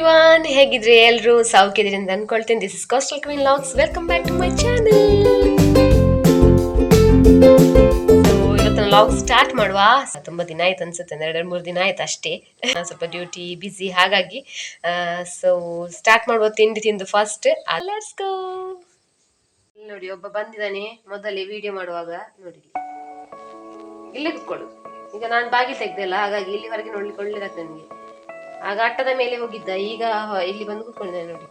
Everyone, ಹೇಗಿದ್ರೆ ಎಲ್ಲರೂ ಸೌಖ್ಯದಿರಿ ಅಂತ ಅನ್ಕೊಳ್ತೇನೆ. This is coastal queen vlogs. Welcome back to my channel. ಇವತ್ತಿನ ವ್ಲಾಗ್ ಸ್ಟಾರ್ಟ್ ಮಾಡುವ. ತುಂಬಾ ದಿನ ಆಯ್ತು ಅನ್ಸುತ್ತೆ, 2-3 ದಿನ ಆಯ್ತು ಅಷ್ಟೇ. ಸ್ವಲ್ಪ ಡ್ಯೂಟಿ ಬಿಸಿ, ಹಾಗಾಗಿ ಸೊ ಸ್ಟಾರ್ಟ್ ಮಾಡುವ. ತಿಂಡಿ ತಿಂದು ಫಸ್ಟ್ ಲೆಟ್ಸ್ ಗೋ. ನೋಡಿ, ಒಬ್ಬ ಬಂದಿದ್ದಾನೆ ಮೊದಲೇ ವಿಡಿಯೋ ಮಾಡುವಾಗ. ನೋಡಿ, ಇಲ್ಲೇ ಕುತ್ಕೊಳ್ಳು. ಈಗ ನಾನು ಬಾಗಿಲು ತೆಗ್ದೆಲ್ಲ, ಹಾಗಾಗಿ ಇಲ್ಲಿ ಹೊರಗೆ ನೋಡ್ಲಿಕ್ಕೆ ಒಳ್ಳೇದಾಗ್ತದೆ ನನಗೆ. ಆಗ ಅಟ್ಟದ ಮೇಲೆ ಹೋಗಿದ್ದ, ಈಗ ಇಲ್ಲಿ ಬಂದು ಕೂತ್ಕೊಂಡಿದ್ದಾನೆ. ನೋಡಿ,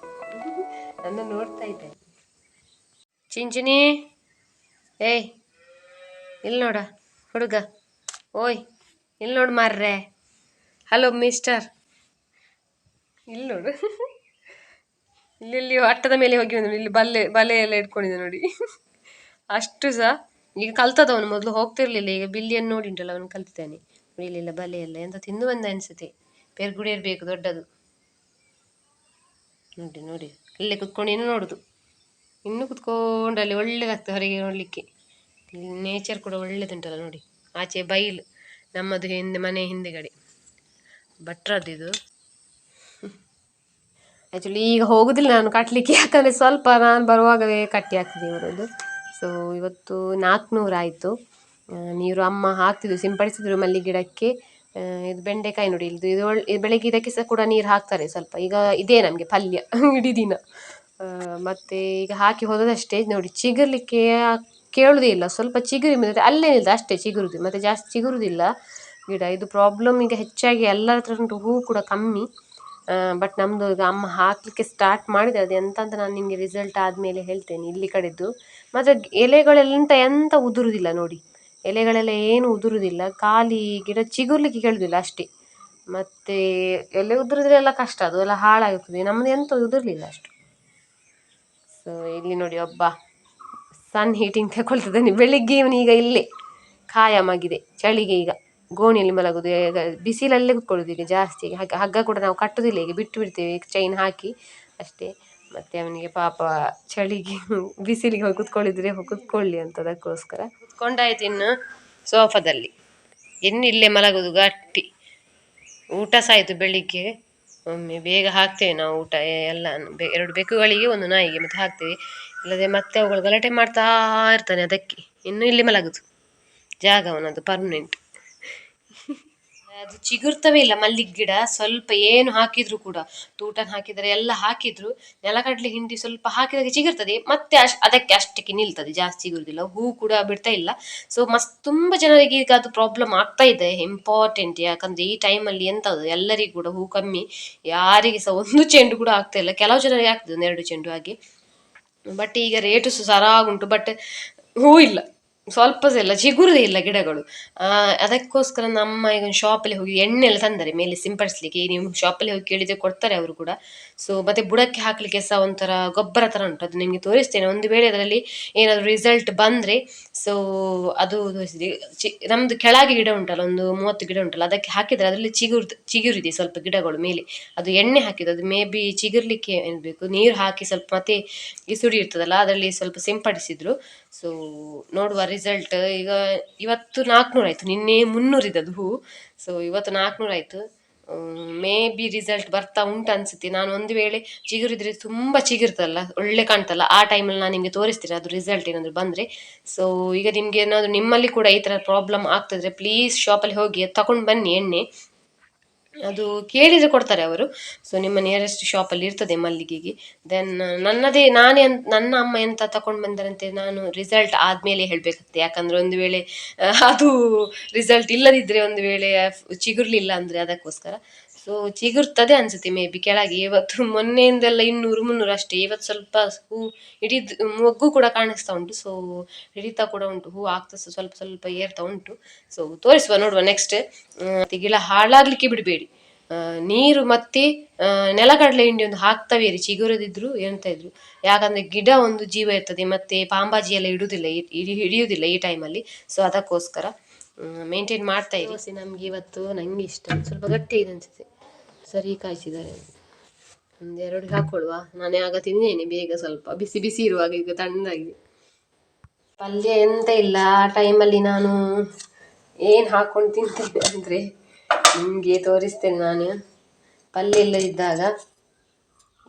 ನನ್ನ ನೋಡ್ತಾ ಇದ್ದಾನೆ. ಚಿಂಚಿನಿ, ಏಯ್ ಇಲ್ಲಿ ನೋಡ ಹುಡುಗ, ಓಯ್ ಇಲ್ಲಿ ನೋಡು ಮಾರ್ರೆ. ಹಲೋ ಮಿಸ್ಟರ್, ಇಲ್ಲಿ ನೋಡು. ಇಲ್ಲಿ ಅಟ್ಟದ ಮೇಲೆ ಹೋಗಿ ಬಂದ. ಇಲ್ಲಿ ಬಲೆ ಎಲ್ಲ ಇಟ್ಕೊಂಡಿದ್ದೆ ನೋಡಿ. ಅಷ್ಟು ಸಹ ಈಗ ಕಲ್ತದವನು. ಮೊದಲು ಹೋಗ್ತಿರ್ಲಿಲ್ಲ, ಈಗ ಬಿಲ್ಲಿಯನ್ನು ನೋಡಿ ಉಂಟಲ್ಲ ಅವನು ಕಲ್ತಿದ್ದಾನೆ. ಇಲ್ಲಿಲ್ಲ ಬಲೆ ಎಲ್ಲ ಎಂತ ತಿಂದು ಬಂದ ಅನ್ಸುತ್ತೆ. ಪೆರ್ಗುಡಿ ಇರ್ಬೇಕು ದೊಡ್ಡದು. ನೋಡಿ ನೋಡಿ, ಇಲ್ಲೇ ಕುತ್ಕೊಂಡು ಇನ್ನು ನೋಡುದು. ಇನ್ನು ಕುತ್ಕೊಂಡು ಅಲ್ಲಿ ಒಳ್ಳೇದಾಗ್ತದೆ ಹೊರಗೆ ನೋಡ್ಲಿಕ್ಕೆ. ಇಲ್ಲಿ ನೇಚರ್ ಕೂಡ ಒಳ್ಳೇದುಂಟಲ್ಲ ನೋಡಿ. ಆಚೆ ಬೈಲು, ನಮ್ಮದು ಮನೆ ಹಿಂದೆಗಡೆ ಭಟ್ರದ್ದು ಇದು. ಆ್ಯಕ್ಚುಲಿ ಈಗ ಹೋಗುದಿಲ್ಲ ನಾನು ಕಟ್ಟಲಿಕ್ಕೆ, ಯಾಕಂದರೆ ಸ್ವಲ್ಪ ನಾನು ಬರುವಾಗವೇ ಕಟ್ಟಿ ಹಾಕ್ತಿದ್ದೆ ಇವರದ್ದು. ಸೊ ಇವತ್ತು 400 ಆಯಿತು. ನೀರು ಅಮ್ಮ ಹಾಕ್ತಿದ್ರು, ಸಿಂಪಡಿಸಿದ್ರು ಮಲ್ಲಿಗೆ ಗಿಡಕ್ಕೆ. ಇದು ಬೆಂಡೆಕಾಯಿ ನೋಡಿ, ಇದು ಬೆಳಗ್ಗೆ ಇದಕ್ಕೆ ಸಹ ಕೂಡ ನೀರು ಹಾಕ್ತಾರೆ ಸ್ವಲ್ಪ. ಈಗ ಇದೇ ನಮಗೆ ಪಲ್ಯ ಇಡೀ ದಿನ. ಮತ್ತು ಈಗ ಹಾಕಿ ಹೋದದಷ್ಟೇ. ನೋಡಿ, ಚಿಗುರ್ಲಿಕ್ಕೆ ಕೇಳುವುದೇ ಇಲ್ಲ. ಸ್ವಲ್ಪ ಚಿಗುರಿ ಮತ್ತೆ ಅಲ್ಲೇ ನಿಲ್ದು ಅಷ್ಟೇ ಚಿಗುರುದು, ಮತ್ತು ಜಾಸ್ತಿ ಚಿಗುರುದಿಲ್ಲ ಗಿಡ. ಇದು ಪ್ರಾಬ್ಲಮ್ ಈಗ ಹೆಚ್ಚಾಗಿ ಎಲ್ಲರ ಹತ್ರ ಉಂಟು. ಹೂ ಕೂಡ ಕಮ್ಮಿ. ಬಟ್ ನಮ್ಮದು ಈಗ ಅಮ್ಮ ಹಾಕಲಿಕ್ಕೆ ಸ್ಟಾರ್ಟ್ ಮಾಡಿದೆ. ಅದು ಎಂತ ಅಂತ ನಾನು ನಿಮಗೆ ರಿಸಲ್ಟ್ ಆದಮೇಲೆ ಹೇಳ್ತೇನೆ. ಇಲ್ಲಿ ಕಡೆದು ಮತ್ತು ಎಲೆಗಳೆಲ್ಲ ಎಂತ ಉದುರುದಿಲ್ಲ ನೋಡಿ. ಎಲೆಗಳೆಲ್ಲ ಏನು ಉದುರುದಿಲ್ಲ, ಖಾಲಿ ಗಿಡ ಚಿಗುರ್ಲಿಕ್ಕೆ ಕೇಳುದಿಲ್ಲ ಅಷ್ಟೇ. ಮತ್ತು ಎಲೆ ಉದುರಿದ್ರೆ ಎಲ್ಲ ಕಷ್ಟ, ಅದು ಎಲ್ಲ ಹಾಳಾಗುತ್ತದೆ. ನಮ್ಮದು ಎಂತ ಉದುರಲಿಲ್ಲ ಅಷ್ಟು. ಸೊ ಇಲ್ಲಿ ನೋಡಿ, ಒಬ್ಬ ಸನ್ ಹೀಟಿಂಗ್ ತಗೊಳ್ತಿದ್ದಾನೆ ಬೆಳಿಗ್ಗೆ. ಇವನೀಗ ಇಲ್ಲೇ ಖಾಯಮಾಗಿದೆ ಚಳಿಗೆ. ಈಗ ಗೋಣಿಯಲ್ಲಿ ಮಲಗುದು, ಈಗ ಬಿಸಿಲಲ್ಲೇ ಕುತ್ಕೊಳ್ಳೋದು ಈಗ ಜಾಸ್ತಿ. ಹಗ್ಗ ಕೂಡ ನಾವು ಕಟ್ಟುವುದಿಲ್ಲ, ಈಗ ಬಿಟ್ಟು ಬಿಡ್ತೇವೆ ಚೈನ್ ಹಾಕಿ ಅಷ್ಟೇ. ಮತ್ತು ಅವನಿಗೆ ಪಾಪ ಚಳಿಗೆ ಬಿಸಿಲಿಗೆ ಹೋಗಿ ಕುತ್ಕೊಳ್ಳಿದ್ರೆ ಕುತ್ಕೊಳ್ಳಿ ಅಂತ, ಅದಕ್ಕೋಸ್ಕರ ಕುತ್ಕೊಂಡಾಯ್ತು. ಇನ್ನು ಸೋಫಾದಲ್ಲಿ ಇನ್ನು ಇಲ್ಲೇ ಮಲಗುದು ಗಟ್ಟಿ. ಊಟ ಸಹ ಆಯಿತು ಬೆಳಿಗ್ಗೆ. ಒಮ್ಮೆ ಬೇಗ ಹಾಕ್ತೇವೆ ನಾವು ಊಟ ಎಲ್ಲ. 2 ಬೆಕ್ಕುಗಳಿಗೆ 1 ನಾಯಿಗೆ ಮತ್ತೆ ಹಾಕ್ತೇವೆ. ಇಲ್ಲದೆ ಮತ್ತೆ ಅವುಗಳು ಗಲಾಟೆ ಮಾಡ್ತಾ ಇರ್ತಾನೆ, ಅದಕ್ಕೆ ಇನ್ನು ಇಲ್ಲಿ ಮಲಗುದು. ಜಾಗ ಅವನದು ಪರ್ಮನೆಂಟ್. ಅದು ಚಿಗುರ್ತವೇ ಇಲ್ಲ ಮಲ್ಲಿಗೆ ಗಿಡ. ಸ್ವಲ್ಪ ಏನು ಹಾಕಿದ್ರು ಕೂಡ, ತೂಟನ್ ಹಾಕಿದರೆ ಎಲ್ಲ ಹಾಕಿದ್ರು, ನೆಲಗಡಲೆ ಹಿಂಡಿ ಸ್ವಲ್ಪ ಹಾಕಿದಾಗ ಚಿಗುರ್ತದೆ, ಮತ್ತೆ ಅದಕ್ಕೆ ಅಷ್ಟಕ್ಕೆ ನಿಲ್ತದೆ, ಜಾಸ್ತಿ ಸಿಗುವುದಿಲ್ಲ. ಹೂ ಕೂಡ ಬಿಡ್ತಾ ಇಲ್ಲ. ಸೊ ತುಂಬ ಜನರಿಗೆ ಈಗ ಅದು ಪ್ರಾಬ್ಲಮ್ ಆಗ್ತಾ ಇದೆ. ಇಂಪಾರ್ಟೆಂಟ್, ಯಾಕಂದ್ರೆ ಈ ಟೈಮಲ್ಲಿ ಎಂತದು ಎಲ್ಲರಿಗೂ ಕೂಡ ಹೂ ಕಮ್ಮಿ. ಯಾರಿಗೆ ಸಹ 1 ಚೆಂಡು ಕೂಡ ಆಗ್ತಾ ಇಲ್ಲ. ಕೆಲವು ಜನರಿಗೆ ಆಗ್ತದೆ 1-2 ಚೆಂಡು ಹಾಗೆ. ಬಟ್ ಈಗ ರೇಟು ಸಹ ಸರಾಗುಂಟು, ಬಟ್ ಹೂ ಇಲ್ಲ, ಸ್ವಲ್ಪ ಸಹ ಇಲ್ಲ, ಚಿಗುರುದೇ ಇಲ್ಲ ಗಿಡಗಳು. ಅದಕ್ಕೋಸ್ಕರ ನಮ್ಮ ಈಗ ಶಾಪಲ್ಲಿ ಹೋಗಿ ಎಣ್ಣೆ ಎಲ್ಲ ತಂದರೆ ಮೇಲೆ ಸಿಂಪಡಿಸ್ಲಿಕ್ಕೆ. ನೀವು ಶಾಪಲ್ಲಿ ಹೋಗಿ ಕೇಳಿದರೆ ಕೊಡ್ತಾರೆ ಅವರು ಕೂಡ. ಸೊ ಮತ್ತೆ ಬುಡಕ್ಕೆ ಹಾಕಲಿಕ್ಕೆ ಸಹ ಒಂಥರ ಗೊಬ್ಬರ ಥರ ಉಂಟು, ಅದು ನಿಮಗೆ ತೋರಿಸ್ತೇನೆ. ಒಂದು ವೇಳೆ ಅದರಲ್ಲಿ ಏನಾದರೂ ರಿಸಲ್ಟ್ ಬಂದರೆ, ಸೊ ಅದು ನಮ್ಮದು ಕೆಳಗೆ ಗಿಡ ಉಂಟಲ್ಲ, ಒಂದು 30 ಗಿಡ ಉಂಟಲ್ಲ, ಅದಕ್ಕೆ ಹಾಕಿದರೆ ಅದರಲ್ಲಿ ಚಿಗುರಿದೆ ಸ್ವಲ್ಪ ಗಿಡಗಳು ಮೇಲೆ. ಅದು ಎಣ್ಣೆ ಹಾಕಿದ್ದು, ಅದು ಮೇ ಬಿ ಚಿಗುರ್ಲಿಕ್ಕೆ ಏನ್ಬೇಕು, ನೀರು ಹಾಕಿ ಸ್ವಲ್ಪ ಮತ್ತೆ ಇಸುಡಿ ಇರ್ತದಲ್ಲ ಅದರಲ್ಲಿ ಸ್ವಲ್ಪ ಸಿಂಪಡಿಸಿದ್ರು. ಸೊ ನೋಡುವ ರಿಸಲ್ಟ್. ಈಗ ಇವತ್ತು 400 ಆಯಿತು, ನಿನ್ನೆ 300 ಇದ್ದದ್ದು ಹೂ. ಸೊ ಇವತ್ತು 400 ಆಯಿತು. ಮೇ ಬಿ ರಿಸಲ್ಟ್ ಬರ್ತಾ ಉಂಟು ಅನ್ಸುತ್ತೆ. ನಾನು ಒಂದು ವೇಳೆ ಚಿಗುರಿದ್ರೆ ತುಂಬ ಚಿಗುರ್ತಲ್ಲ, ಒಳ್ಳೆ ಕಾಣ್ತಲ್ಲ, ಆ ಟೈಮಲ್ಲಿ ನಾನು ನಿಮಗೆ ತೋರಿಸ್ತೀನಿ ಅದು ರಿಸಲ್ಟ್ ಏನಾದರೂ ಬಂದರೆ. ಸೊ ಈಗ ನಿಮಗೆ ಏನಾದರೂ ನಿಮ್ಮಲ್ಲಿ ಕೂಡ ಈ ಥರ ಪ್ರಾಬ್ಲಮ್ ಆಗ್ತಿದ್ರೆ ಪ್ಲೀಸ್ ಶಾಪಲ್ಲಿ ಹೋಗಿ ತಗೊಂಡು ಬನ್ನಿ ಎಣ್ಣೆ. ಅದು ಕೇಳಿದರೆ ಕೊಡ್ತಾರೆ ಅವರು. ಸೊ ನಿಮ್ಮ ನಿಯರೆಸ್ಟ್ ಶಾಪಲ್ಲಿ ಇರ್ತದೆ ಮಲ್ಲಿಗೆಗೆ. ದೆನ್ ನನ್ನ ಅಮ್ಮ ಎಂತ ತಗೊಂಡು ಬಂದರಂತೆ, ನಾನು ರಿಸಲ್ಟ್ ಆದಮೇಲೆ ಹೇಳಬೇಕಾಗ್ತದೆ. ಯಾಕಂದರೆ ಒಂದು ವೇಳೆ ಅದು ರಿಸಲ್ಟ್ ಇಲ್ಲದಿದ್ದರೆ, ಒಂದು ವೇಳೆ ಚಿಗುರ್ಲಿಲ್ಲ ಅಂದರೆ, ಅದಕ್ಕೋಸ್ಕರ. ಸೊ ಚಿಗುರ್ತದೆ ಅನಿಸುತ್ತೆ ಮೇ ಬಿ ಕೆಳಗೆ. ಇವತ್ತು ಮೊನ್ನೆಯಿಂದೆಲ್ಲ 200-300 ಅಷ್ಟೇ. ಇವತ್ತು ಸ್ವಲ್ಪ ಹೂ ಹಿಡಿದು ಮೊಗ್ಗು ಕೂಡ ಕಾಣಿಸ್ತಾ ಉಂಟು. ಸೊ ಹಿಡಿತಾ ಕೂಡ ಉಂಟು, ಹೂ ಆಗ್ತಾ ಸ್ವಲ್ಪ ಸ್ವಲ್ಪ ಏರ್ತಾ ಉಂಟು. ಸೊ ತೋರಿಸುವ, ನೋಡುವ ನೆಕ್ಸ್ಟ್. ಗಿಡ ಹಾಳಾಗಲಿಕ್ಕೆ ಬಿಡಬೇಡಿ. ನೀರು ಮತ್ತೆ ನೆಲಗಡಲೆ ಹಿಂಡಿ ಒಂದು ಹಾಕ್ತವೇ ಇರಿ, ಚಿಗುರದಿದ್ರು ಎಂತ ಇದ್ರು. ಯಾಕಂದರೆ ಗಿಡ ಒಂದು ಜೀವ ಇರ್ತದೆ, ಮತ್ತು ಪಾಂಬಾಜಿ ಎಲ್ಲ ಹಿಡಿಯುವುದಿಲ್ಲ ಈ ಟೈಮಲ್ಲಿ. ಸೊ ಅದಕ್ಕೋಸ್ಕರ ಮೇಂಟೈನ್ ಮಾಡ್ತಾ ಇರಿ. ನಮಗೆ ಇವತ್ತು ನಂಗೆ ಇಷ್ಟ ಸ್ವಲ್ಪ ಗಟ್ಟಿ ಇದೆ ಅನಿಸುತ್ತೆ. ಸರಿ ಕಾಯಿಸಿದ್ದಾರೆ. 1-2 ಹಾಕೊಳ್ಳುವ. ನಾನು ಆಗ ತಿಂದೇನೆ ಬೇಗ, ಸ್ವಲ್ಪ ಬಿಸಿ ಬಿಸಿ ಇರುವಾಗ. ಈಗ ತಣ್ಣದಾಗಿದೆ. ಪಲ್ಯ ಎಂತ ಇಲ್ಲ. ಆ ಟೈಮಲ್ಲಿ ನಾನು ಏನು ಹಾಕ್ಕೊಂಡು ತಿಂತೇನೆ ಅಂದರೆ ನಿಮಗೆ ತೋರಿಸ್ತೇನೆ. ನಾನು ಪಲ್ಯ ಎಲ್ಲ ಇದ್ದಾಗ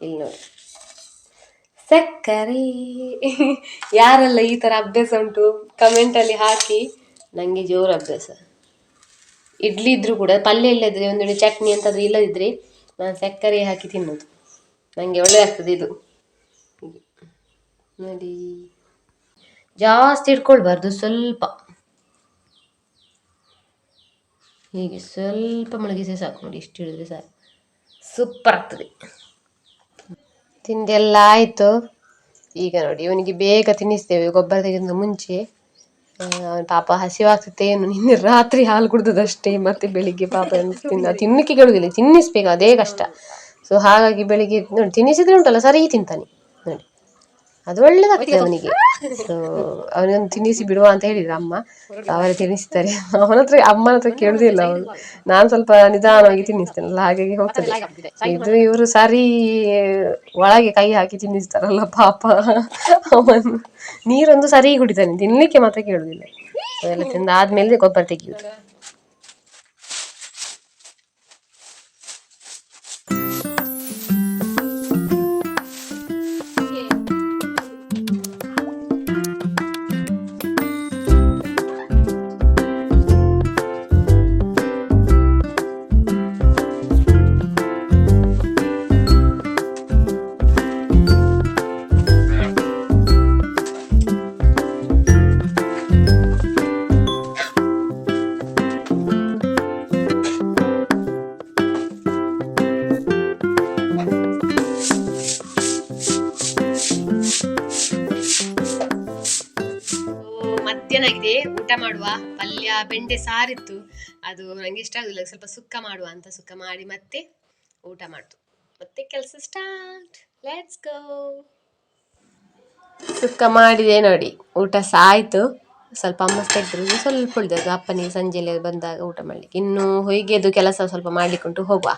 ಇಲ್ಲಿ ನೋಡಿ ಸಕ್ಕರೆ. ಯಾರೆಲ್ಲ ಈ ತರ ಅಭ್ಯಾಸ ಉಂಟು ಕಮೆಂಟಲ್ಲಿ ಹಾಕಿ. ನನಗೆ ಜೋರು ಅಭ್ಯಾಸ. ಇಡ್ಲಿ ಇದ್ರೂ ಕೂಡ ಪಲ್ಯ ಇಲ್ಲದ್ರೆ ಒಂದೊಂದು ಚಟ್ನಿ ಅಂತಂದ್ರೆ ಇಲ್ಲದಿದ್ರೆ ನಾನು ಸಕ್ಕರೆ ಹಾಕಿ ತಿನ್ನೋದು. ನನಗೆ ಒಳ್ಳೆ ಆಗ್ತದೆ ಇದು ನೋಡಿ. ಜಾಸ್ತಿ ಇಟ್ಕೊಳ್ಬಾರ್ದು, ಸ್ವಲ್ಪ ಹೀಗೆ ಸ್ವಲ್ಪ ಮಲಗಿಸಿ ಸಾಕು. ನೋಡಿ ಇಷ್ಟು ಹಿಡಿದ್ರೆ ಸಾಕು, ಸೂಪರ್ ಆಗ್ತದೆ. ತಿಂಡಿ ಎಲ್ಲ ಆಯಿತು. ಈಗ ನೋಡಿ ಇವನಿಗೆ ಬೇಗ ತಿನ್ನಿಸ್ತೇವೆ ಗೊಬ್ಬರ ತೆಗೆದ ಮುಂಚೆ. ಪಾಪ ಹಸಿವಾಗ್ತದೆ ಏನು, ನಿನ್ನೆ ರಾತ್ರಿ ಹಾಲು ಕುಡ್ದದಷ್ಟೇ, ಮತ್ತೆ ಬೆಳಿಗ್ಗೆ ಪಾಪ ತಿನ್ನಲಿಕ್ಕೆ ಕೇಳುದಿಲ್ಲ, ತಿನ್ನಿಸ್ಬೇಕು ಅದೇ ಕಷ್ಟ. ಸೊ ಹಾಗಾಗಿ ಬೆಳಿಗ್ಗೆ ನೋಡಿ ತಿನ್ನಿಸಿದ್ರೆ ಉಂಟಲ್ಲ ಸರಿ ತಿಂತಾನೆ ನೋಡಿ, ಅದು ಒಳ್ಳೇದಾಗ್ತದೆ ಅವನಿಗೆ. ಸೊ ಅವನನ್ನು ತಿನ್ನಿಸಿ ಬಿಡುವ ಅಂತ ಹೇಳಿದ್ರು ಅಮ್ಮ, ಅವರೇ ತಿನ್ನಿಸ್ತಾರೆ. ಅಮ್ಮನ ಹತ್ರ ಕೇಳುದಿಲ್ಲ ಅವನು, ನಾನು ಸ್ವಲ್ಪ ನಿಧಾನವಾಗಿ ತಿನ್ನಿಸ್ತೇನಲ್ಲ ಹಾಗಾಗಿ ಹೋಗ್ತದೆ. ಇದು ಇವರು ಸರಿ ಒಳಗೆ ಕೈ ಹಾಕಿ ತಿನ್ನಿಸ್ತಾರಲ್ಲ ಪಾಪ, ಅವನು ನೀರೊಂದು ಸರಿ ಕುಡಿತಾನೆ, ತಿನ್ಲಿಕ್ಕೆ ಮಾತ್ರ ಕೇಳುದಿಲ್ಲ. ಎಲ್ಲ ತಿಂದಾದ್ಮೇಲೆ ಗೊಬ್ಬರ ತೆಗೆಯುವುದು. ಮಧ್ಯಾಹ್ನ ಆಗಿದೆ, ಊಟ ಮಾಡುವ. ಪಲ್ಯ ಬೆಂಡೆ ಸಾರಿತ್ತು, ಅದು ನಂಗೆ ಇಷ್ಟ ಆಗುದಿಲ್ಲ, ಸ್ವಲ್ಪ ಸುಕ್ಕ ಮಾಡುವ ಅಂತ. ಸುಕ್ಕ ಮಾಡಿ ಮತ್ತೆ ಊಟ ಮಾಡುದು, ಮತ್ತೆ ಕೆಲಸ ಸ್ಟಾರ್ಟ್. Let's go. ಸುಕ್ಕ ಮಾಡಿದೆ ನೋಡಿ, ಊಟ ಸಹ ಆಯ್ತು. ಸ್ವಲ್ಪ ಅಮ್ಮ ತೆಗೆದ್ರು, ಸ್ವಲ್ಪ ಉಳಿದದ್ದು ಅಪ್ಪನಿಗೆ ಸಂಜೆಲೆ ಬಂದಾಗ ಊಟ ಮಾಡ್ಲಿಕ್ಕೆ. ಇನ್ನು ಹೊಯ್ಗೆದು ಕೆಲಸ ಸ್ವಲ್ಪ ಮಾಡ್ಲಿಕ್ಕುಂಟು, ಹೋಗುವ.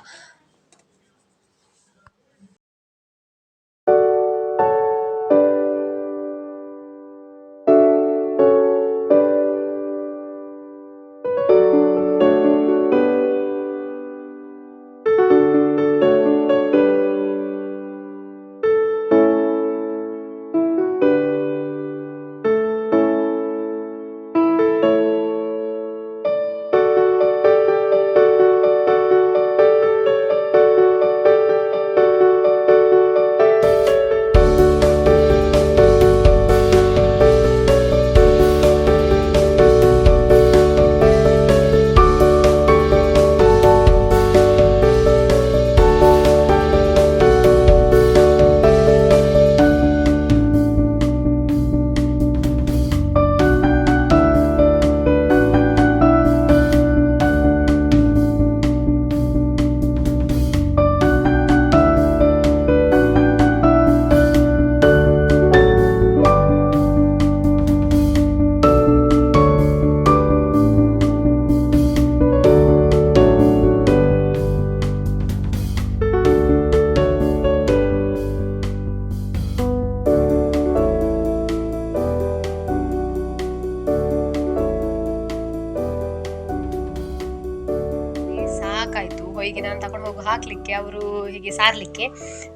ಸಾಕಾಯ್ತು ಹೊಯ್ಗೆ ನಾನು ತಗೊಂಡು ಹೋಗಿ ಹಾಕ್ಲಿಕ್ಕೆ, ಅವರು ಹೀಗೆ ಸಾರ್ಲಿಕ್ಕೆ.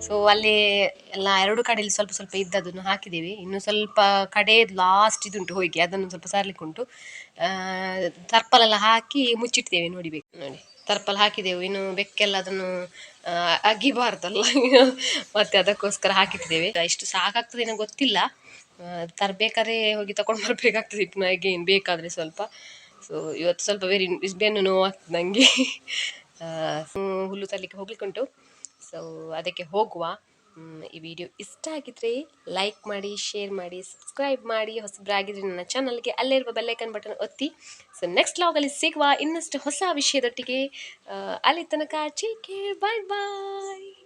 ಸೊ ಅಲ್ಲಿ ಎಲ್ಲ ಎರಡು ಕಡೆಯಲ್ಲಿ ಸ್ವಲ್ಪ ಸ್ವಲ್ಪ ಇದ್ದದನ್ನು ಹಾಕಿದ್ದೇವೆ. ಇನ್ನು ಸ್ವಲ್ಪ ಕಡೆ ಲಾಸ್ಟ್ ಇದುಂಟು ಹೊಯ್ಗೆ, ಅದನ್ನು ಸ್ವಲ್ಪ ಸಾರ್ಲಿಕ್ಕೆ ಉಂಟು. ತರ್ಪಲೆಲ್ಲ ಹಾಕಿ ಮುಚ್ಚಿಡ್ತೇವೆ. ನೋಡಿಬೇಕು ನೋಡಿ, ತರ್ಪಲ್ ಹಾಕಿದೆವು. ಇನ್ನು ಬೆಕ್ಕೆಲ್ಲ ಅದನ್ನು ಅಗಿಬಾರ್ದಲ್ಲ, ಮತ್ತೆ ಅದಕ್ಕೋಸ್ಕರ ಹಾಕಿಟ್ಟಿದ್ದೇವೆ. ಇಷ್ಟು ಸಾಕಾಗ್ತದೆ ಏನೋ ಗೊತ್ತಿಲ್ಲ, ತರಬೇಕಾದ್ರೆ ಹೋಗಿ ತಗೊಂಡು ಬರ್ಬೇಕಾಗ್ತದೆ ಏನು ಬೇಕಾದರೆ ಸ್ವಲ್ಪ. ಸೊ ಇವತ್ತು ಸ್ವಲ್ಪ ಬೆನ್ನು ನೋವಾಗ್ತದೆ ನನಗೆ. ಹುಲ್ಲು ತರಲಿಕ್ಕೆ ಹೋಗ್ಲಿಕ್ಕುಂಟು, ಸೊ ಅದಕ್ಕೆ ಹೋಗುವ. ಈ ವಿಡಿಯೋ ಇಷ್ಟ ಆಗಿದ್ರೆ ಲೈಕ್ ಮಾಡಿ, ಶೇರ್ ಮಾಡಿ, ಸಬ್ಸ್ಕ್ರೈಬ್ ಮಾಡಿ. ಹೊಸಬ್ರಾಗಿದ್ರೆ ನನ್ನ ಚಾನಲ್ಗೆ ಅಲ್ಲೇ ಇರುವ ಬೆಲ್ಲೈಕನ್ ಬಟನ್ ಒತ್ತಿ. ಸೊ ನೆಕ್ಸ್ಟ್ ವ್ಲಾಗಲ್ಲಿ ಸಿಗುವ ಇನ್ನಷ್ಟು ಹೊಸ ವಿಷಯದೊಟ್ಟಿಗೆ. ಅಲ್ಲಿ ತನಕ ಟೇಕ್ ಕೇರ್, ಬಾಯ್ ಬಾಯ್.